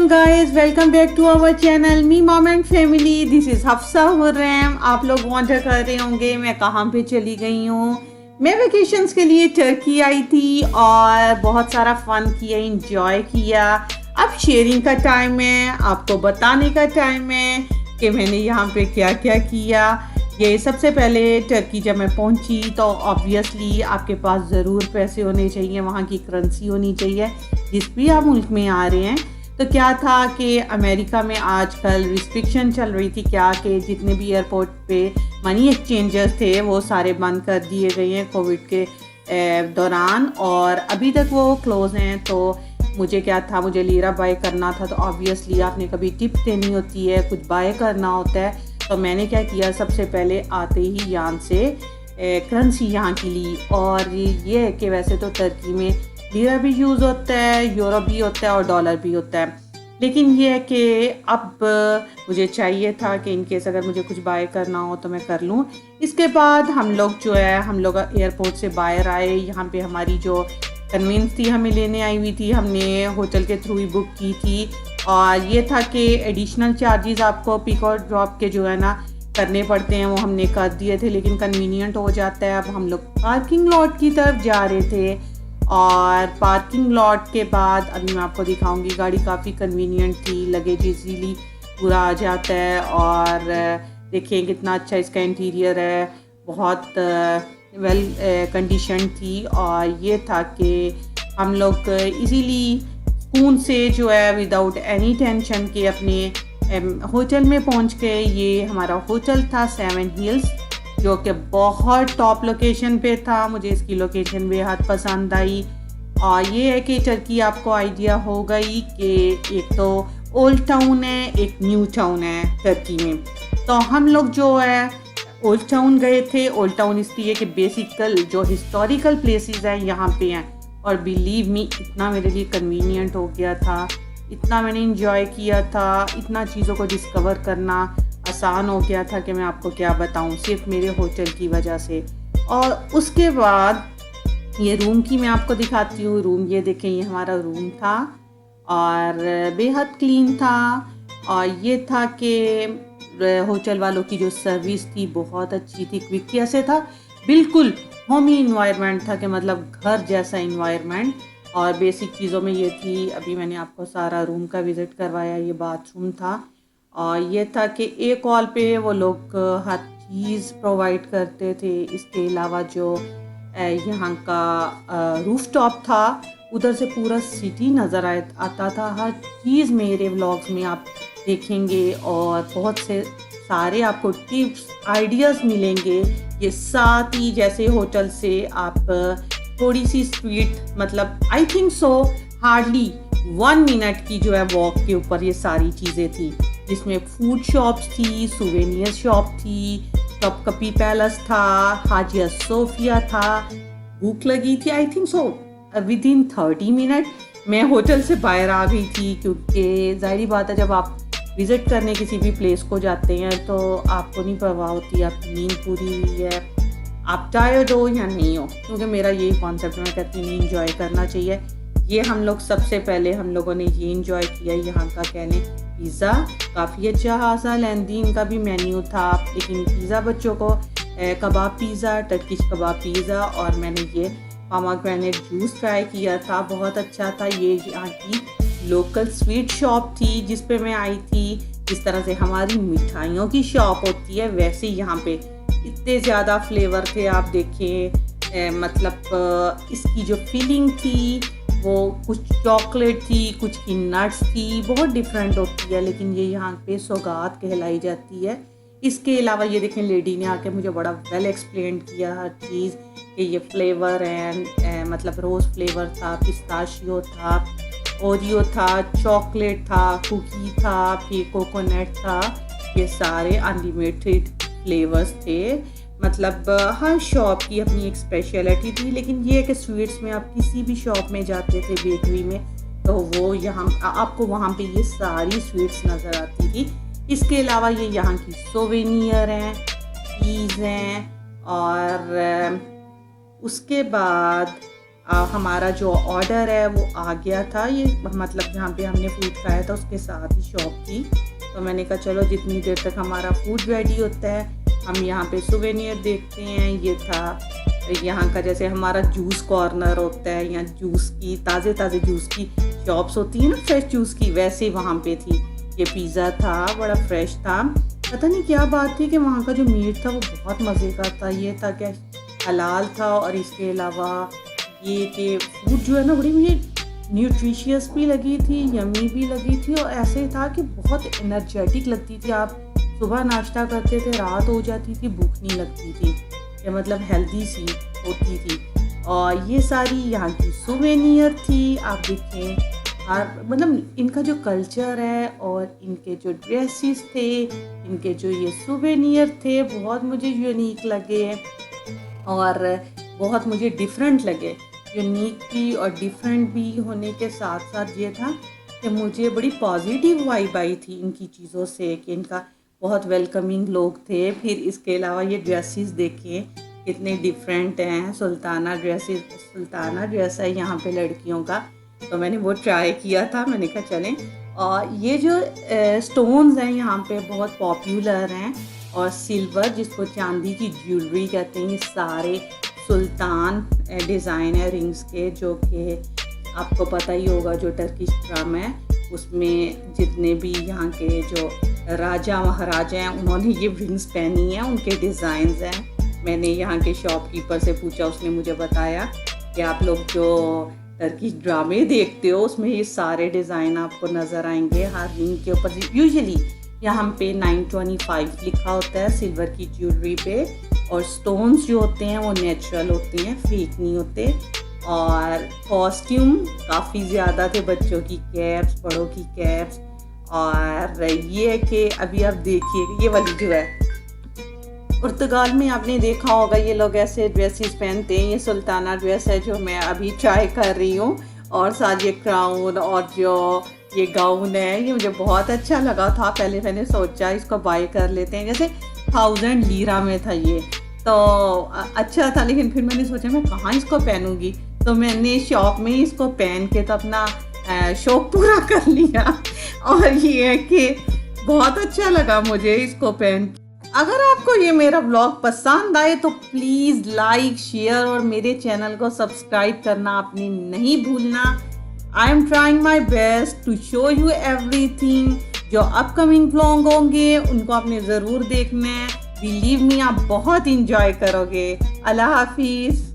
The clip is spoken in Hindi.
guys, welcome back to our channel Me Mom and Family. This is Hafsa हुर्रम। आप लोग वंडर कर रहे होंगे मैं कहाँ पे चली गई हूँ। मैं वेकेशंस के लिए टर्की आई थी और बहुत सारा फन किया, इंजॉय किया। अब शेयरिंग का टाइम है, आपको बताने का टाइम है कि मैंने यहाँ पे क्या क्या किया। ये सबसे पहले टर्की जब मैं पहुँची तो ऑब्वियसली आपके पास ज़रूर पैसे होने चाहिए, वहाँ की करेंसी होनी चाहिए जिस भी आप मुल्क में आ रहे हैं। तो क्या था कि अमेरिका में आजकल रिस्ट्रिक्शन चल रही थी क्या कि जितने भी एयरपोर्ट पे मनी एक्सचेंजर्स थे वो सारे बंद कर दिए गए हैं कोविड के दौरान, और अभी तक वो क्लोज़ हैं। तो मुझे क्या था, मुझे लीरा बाय करना था। तो ऑब्वियसली आपने कभी टिप देनी होती है, कुछ बाय करना होता है। तो मैंने क्या किया, सबसे पहले आते ही यहाँ से करेंसी यहाँ की ली। और ये है कि वैसे तो टर्की में लीरा भी यूज़ होता है, यूरो भी होता है और डॉलर भी होता है, लेकिन ये है कि अब मुझे चाहिए था कि इनकेस अगर मुझे कुछ बाय करना हो तो मैं कर लूँ। इसके बाद हम लोग एयरपोर्ट से बाहर आए। यहाँ पे हमारी जो कन्वेंस थी हमें लेने आई हुई थी, हमने होटल के थ्रू ही बुक की थी। और ये था कि एडिशनल चार्जेस आपको पिक और ड्रॉप के जो है ना करने पड़ते हैं, वो हमने कर दिए थे, लेकिन कन्वीनियंट हो जाता है। अब हम लोग पार्किंग लॉट की तरफ जा रहे थे और पार्किंग लॉट के बाद अभी मैं आपको दिखाऊंगी। गाड़ी काफ़ी कन्वीनियंट थी, लगेज इजीली पूरा आ जाता है। और देखिए कितना अच्छा इसका इंटीरियर है, बहुत वेल कंडीशन थी। और ये था कि हम लोग इजीली सुकून से जो है विदाउट एनी टेंशन के अपने होटल में पहुंच गए। ये हमारा होटल था 7 हिल्स, जो कि बहुत टॉप लोकेशन पे था। मुझे इसकी लोकेशन बेहद पसंद आई। और ये है कि टर्की आपको आइडिया होगा ही कि एक तो ओल्ड टाउन है, एक न्यू टाउन है टर्की में। तो हम लोग जो है ओल्ड टाउन गए थे। ओल्ड टाउन इसलिए कि बेसिकल जो हिस्टोरिकल प्लेसेस हैं यहाँ पे हैं, और बिलीव मी इतना मेरे लिए कन्वीनियंट हो गया था, इतना मैंने इंजॉय किया था, इतना चीज़ों को डिस्कवर करना आसान हो गया था कि मैं आपको क्या बताऊं, सिर्फ मेरे होटल की वजह से। और उसके बाद ये रूम की मैं आपको दिखाती हूँ। रूम ये देखें, ये हमारा रूम था और बेहद क्लीन था। और ये था कि होटल वालों की जो सर्विस थी बहुत अच्छी थी, क्विक कैसे था, बिल्कुल होमी इन्वायरमेंट था कि मतलब घर जैसा इन्वायरमेंट। और बेसिक चीज़ों में ये थी, अभी मैंने आपको सारा रूम का विज़िट करवाया। ये बाथरूम था और ये था कि एक कॉल पे वो लोग हर चीज़ प्रोवाइड करते थे। इसके अलावा जो यहाँ का रूफ टॉप था, उधर से पूरा सिटी नज़र आता था। हर चीज़ मेरे व्लॉग्स में आप देखेंगे और बहुत से सारे आपको टिप्स आइडियाज़ मिलेंगे। ये साथ ही जैसे होटल से आप थोड़ी सी स्ट्रीट, मतलब I think so hardly 1 minute की जो है वॉक के ऊपर ये सारी चीज़ें थी, जिसमें फूड शॉप्स थी, सुवेनियर शॉप थी, टॉपकपी पैलेस था, हाजिया सोफिया था। भूख लगी थी, I think so with in 30 minute मैं होटल से बाहर आ गई थी, क्योंकि जाहिर बात है जब आप विज़िट करने किसी भी प्लेस को जाते हैं तो आपको नहीं परवाह होती आपकी नींद पूरी हुई है, आप टायर्ड हो या नहीं हो, क्योंकि मेरा यही कॉन्सेप्ट है, मैं कहती हूँ इंजॉय करना चाहिए। ये हम लोग सबसे पहले हम लोगों ने ये इंजॉय किया, यहाँ का कहने पिज़्ज़ा काफ़ी अच्छा खासा लेंदी इनका भी मेन्यू था। लेकिन पिज़्ज़ा बच्चों को कबाब पिज़्ज़ा, टर्किश कबाब पिज़्ज़ा, और मैंने ये पोमेग्रेनेट जूस ट्राई किया था, बहुत अच्छा था। ये यहाँ की लोकल स्वीट शॉप थी जिस पे मैं आई थी। जिस तरह से हमारी मिठाइयों की शॉप होती है वैसे यहाँ पे इतने ज़्यादा फ्लेवर थे, आप देखें मतलब इसकी जो फीलिंग थी वो कुछ चॉकलेट थी, कुछ की नट्स थी, बहुत डिफरेंट होती है, लेकिन ये यहाँ पे सौगात कहलाई जाती है। इसके अलावा ये देखें, लेडी ने आके मुझे बड़ा वेल एक्सप्लेन किया हर चीज़ कि ये फ्लेवर है, मतलब रोज़ फ्लेवर था, पिस्ताशियो था, ओरियो था, चॉकलेट था, कुकी था, फिर कोकोनट था। ये सारे अनलिमिटेड फ्लेवर्स थे, मतलब हर शॉप की अपनी एक स्पेशलिटी थी। लेकिन ये है कि स्वीट्स में आप किसी भी शॉप में जाते थे, बेकरी में, तो वो यहाँ आपको वहाँ पे ये सारी स्वीट्स नज़र आती थी। इसके अलावा ये यहाँ की सोवेनियर हैं, चीज़ हैं। और उसके बाद हमारा जो ऑर्डर है वो आ गया था। ये मतलब जहाँ पे हमने फूड खाया था उसके साथ ही शॉप थी। तो मैंने कहा चलो जितनी देर तक हमारा फूड रेडी होता है हम यहाँ पे सुवेनियर देखते हैं। ये था यहाँ का, जैसे हमारा जूस कॉर्नर होता है या जूस की ताज़े जूस की शॉप्स होती हैं ना, फ्रेश जूस की, वैसे वहाँ पे थी। ये पिज़्ज़ा था, बड़ा फ्रेश था। पता नहीं क्या बात थी कि वहाँ का जो मीट था वो बहुत मज़े का था। ये था कि हलाल था और इसके अलावा ये कि फूड जो है ना बड़ी मुझे न्यूट्रिशियस भी लगी थी, यमी भी लगी थी और ऐसे था कि बहुत एनर्जेटिक लगती थी। आप सुबह नाश्ता करते थे, रात हो जाती थी, भूख नहीं लगती थी, ये मतलब हेल्दी सी होती थी। और ये सारी यहाँ की सुवेनियर थी। आप देखें मतलब इनका जो कल्चर है और इनके जो ड्रेसेस थे, इनके जो ये सुवेनियर थे, बहुत मुझे यूनिक लगे और बहुत मुझे डिफरेंट लगे। यूनिक भी और डिफरेंट भी होने के साथ साथ ये था कि मुझे बड़ी पॉजिटिव वाइब आई थी इनकी चीज़ों से, कि इनका बहुत वेलकमिंग लोग थे। फिर इसके अलावा ये ड्रेसेस देखें कितने डिफरेंट हैं। सुल्ताना ड्रेस है यहाँ पे लड़कियों का, तो मैंने वो ट्राई किया था। मैंने कहा चलें। और ये जो स्टोन्स हैं यहाँ पे बहुत पॉपुलर हैं, और सिल्वर जिसको चांदी की ज्वेलरी कहते हैं, ये सारे सुल्तान डिज़ाइन है रिंग्स के, जो कि आपको पता ही होगा जो टर्किश ड्रामा है उसमें जितने भी यहाँ के जो राजा महाराजा हैं उन्होंने ये रिंग्स पहनी हैं, उनके डिज़ाइंस हैं। मैंने यहाँ के शॉपकीपर से पूछा, उसने मुझे बताया कि आप लोग जो टर्किश ड्रामे देखते हो उसमें ये सारे डिज़ाइन आपको नज़र आएंगे हर रिंग के ऊपर। यूजुअली यहाँ पे 925 लिखा होता है सिल्वर की ज्वेलरी पे, और स्टोन्स जो होते हैं वो नेचुरल होते हैं, फेक नहीं होते। और कॉस्ट्यूम काफ़ी ज़्यादा थे, बच्चों की कैप्स, बड़ों की कैप्स। और ये कि अभी आप देखिए ये वाली जो है पुर्तगाल में आपने देखा होगा ये लोग ऐसे ड्रेसेस पहनते हैं। ये सुल्ताना ड्रेस है जो मैं अभी ट्राई कर रही हूँ, और साथ ये क्राउन और जो ये गाउन है ये मुझे बहुत अच्छा लगा था। पहले मैंने सोचा इसको बाय कर लेते हैं, जैसे 1000 लीरा में था ये, तो अच्छा था। लेकिन फिर मैंने सोचा मैं कहाँ इसको पहनूंगी, तो मैंने शॉप में ही इसको पहन के तो अपना शौक पूरा कर लिया। और ये है कि बहुत अच्छा लगा मुझे इसको पहन। अगर आपको ये मेरा व्लॉग पसंद आए तो प्लीज़ लाइक, शेयर और मेरे चैनल को सब्सक्राइब करना आपने नहीं भूलना। I am trying my best to show you everything. जो अपकमिंग व्लॉग होंगे उनको आपने ज़रूर देखना है। बिलीव मी, आप बहुत इंजॉय करोगे। अल्लाह हाफिज़।